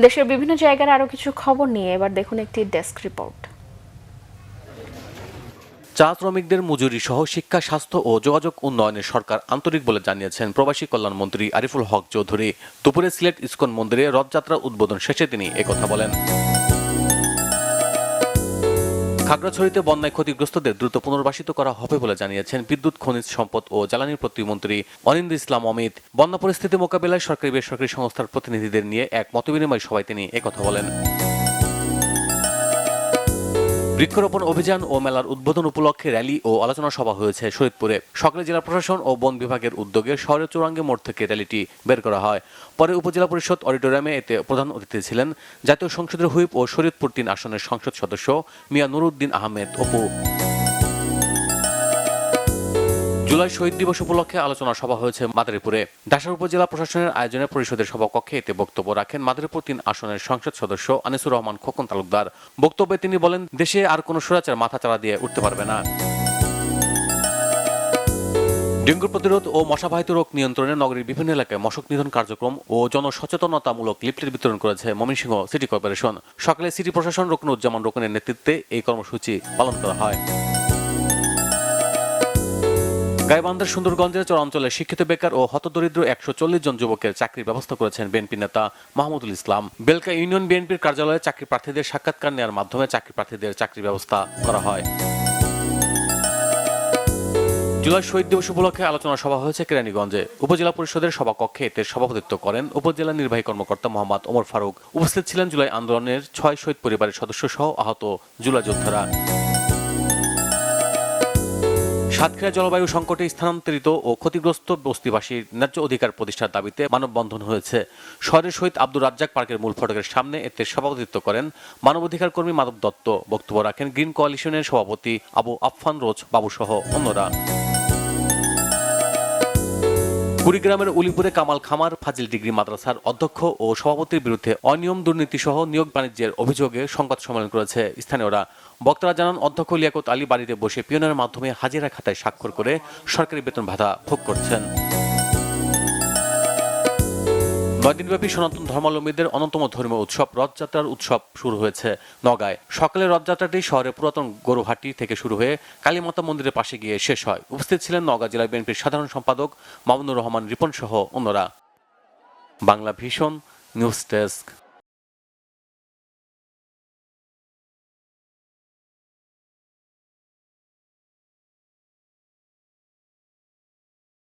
দেশের বিভিন্ন জায়গার আরো কিছু খবর নিয়ে এবার দেখুন একটি ডেস্ক রিপোর্ট। চা শ্রমিকদের মজুরি সহ শিক্ষা, স্বাস্থ্য ও যোগাযোগ উন্নয়নে সরকার আন্তরিক বলে জানিয়েছেন প্রবাসী কল্যাণ মন্ত্রী আরিফুল হক চৌধুরী। দুপুরে সিলেট ইসকন মন্দিরে রথযাত্রা উদ্বোধন শেষে তিনি একথা বলেন। খাগড়াছড়িতে বন্যায় ক্ষতিগ্রস্তদের দ্রুত পুনর্বাসিত করা হবে বলে জানিয়েছেন বিদ্যুৎ, খনিজ সম্পদ ও জ্বালানি প্রতিমন্ত্রী অনিন্দ্র ইসলাম অমিত। বন্যা পরিস্থিতি মোকাবেলায় সরকারি বেসরকারি সংস্থার প্রতিনিধিদের নিয়ে এক মতবিনিময় সভায় তিনি একথা বলেন। বৃক্ষরোপণ অভিযান ও মেলার উদ্বোধন উপলক্ষে র্যালি ও আলোচনা সভা হয়েছে শরীয়তপুরে। সকালে জেলা প্রশাসন ও বন বিভাগের উদ্যোগে শহরের চৌরাঙ্গী মোড় থেকে র্যালিটি বের করা হয়। পরে উপজেলা পরিষদ অডিটোরিয়ামে এতে প্রধান অতিথি ছিলেন জাতীয় সংসদের হুইপ ও শরীয়তপুর ৩ আসনের সংসদ সদস্য মিয়া নুরুদ্দিন আহমেদ অপু। জুলাই শহীদ দিবস উপলক্ষে আলোচনা সভা হয়েছে মাদারীপুরে। ঢাকার উপজেলা প্রশাসনের আয়োজনে পরিষদের সভাকক্ষে এতে বক্তব্য রাখেন মাদারীপুর ৩ আসনের সংসদ সদস্য আনিসুর রহমান খোকন তালুকদার। বক্তব্যে তিনি বলেন, দেশে আর কোনো স্বৈরাচার মাথাচাড়া দিয়ে উঠতে পারবে না। ডেঙ্গু প্রতিরোধ ও মশাবাহিত রোগ নিয়ন্ত্রণে নগরীর বিভিন্ন এলাকায় মশক নিধন কার্যক্রম ও জনসচেতনতামূলক লিফলেট বিতরণ করেছে ময়মনসিংহ সিটি কর্পোরেশন। সকালে সিটি প্রশাসন রুকনুজ্জামান রোকনের নেতৃত্বে এই কর্মসূচি পালন করা হয়। গাইবান্ধার সুন্দরগঞ্জের চরাঞ্চলে শিক্ষিত বেকার ও হতদরিদ্র ১৪০ জন যুবকের চাকরির ব্যবস্থা করেছেন বিএনপি নেতা মাহমুদুল ইসলাম। বেলকা ইউনিয়ন বিএনপির কার্যালয়ে চাকরি প্রার্থীদের সাক্ষাৎকার নেওয়ার মাধ্যমে চাকরি প্রার্থীদের চাকরির ব্যবস্থা করা হয়। জুলাই শহীদ দিবস উপলক্ষে আলোচনা সভা হয়েছে কেরানীগঞ্জে। উপজেলা পরিষদের সভাকক্ষে এতে সভাপতিত্ব করেন উপজেলা নির্বাহী কর্মকর্তা মোহাম্মদ ওমর ফারুক। উপস্থিত ছিলেন জুলাই আন্দোলনের ৬ শহীদ পরিবারের সদস্য সহ আহত জুলাই যোদ্ধারা। সাতক্ষীরা জলবায়ু সংকটে স্থানান্তরিত ও ক্ষতিগ্রস্ত বস্তিবাসীর ন্যায্য অধিকার প্রতিষ্ঠার দাবিতে মানববন্ধন হয়েছে শহরের শহীদ আব্দুর রাজ্জাক পার্কের মূল ফটকের সামনে। এতে সভাপতিত্ব করেন মানবাধিকার কর্মী মাধব দত্ত। বক্তব্য রাখেন গ্রিন কোয়ালিশনের সভাপতি আবু আফফান রোজ বাবু সহ অন্যরা। কুড়িগ্রামের উলিপুরে কামাল খামার ফাজিল ডিগ্রি মাদ্রাসার অধ্যক্ষ ও সভাপতির বিরুদ্ধে অনিয়ম, দুর্নীতি সহ নিয়োগ বাণিজ্যের অভিযোগে সংবাদ সম্মেলন করেছে স্থানীয়রা। বক্তারা জানান, অধ্যক্ষ লিয়াকত আলী বাড়িতে বসে পিয়নের মাধ্যমে হাজিরা খাতায় স্বাক্ষর করে সরকারি বেতন ভাতা ভোগ করছেন। ৯ দিনব্যাপী সনাতন ধর্মাবলম্বীদের অন্যতম ধর্মীয় উৎসব রথযাত্রার উৎসব শুরু হয়েছে নওগাঁয়। সকালে রথযাত্রাটি শহরের পুরাতন গরুহাটি থেকে শুরু হয়ে কালীমাতা মন্দিরের পাশে গিয়ে শেষ হয়। উপস্থিত ছিলেন নওগাঁ জেলা বিএনপির সাধারণ সম্পাদক মামুনুর রহমান রিপন সহ অন্যরা। Bangla vision news desk.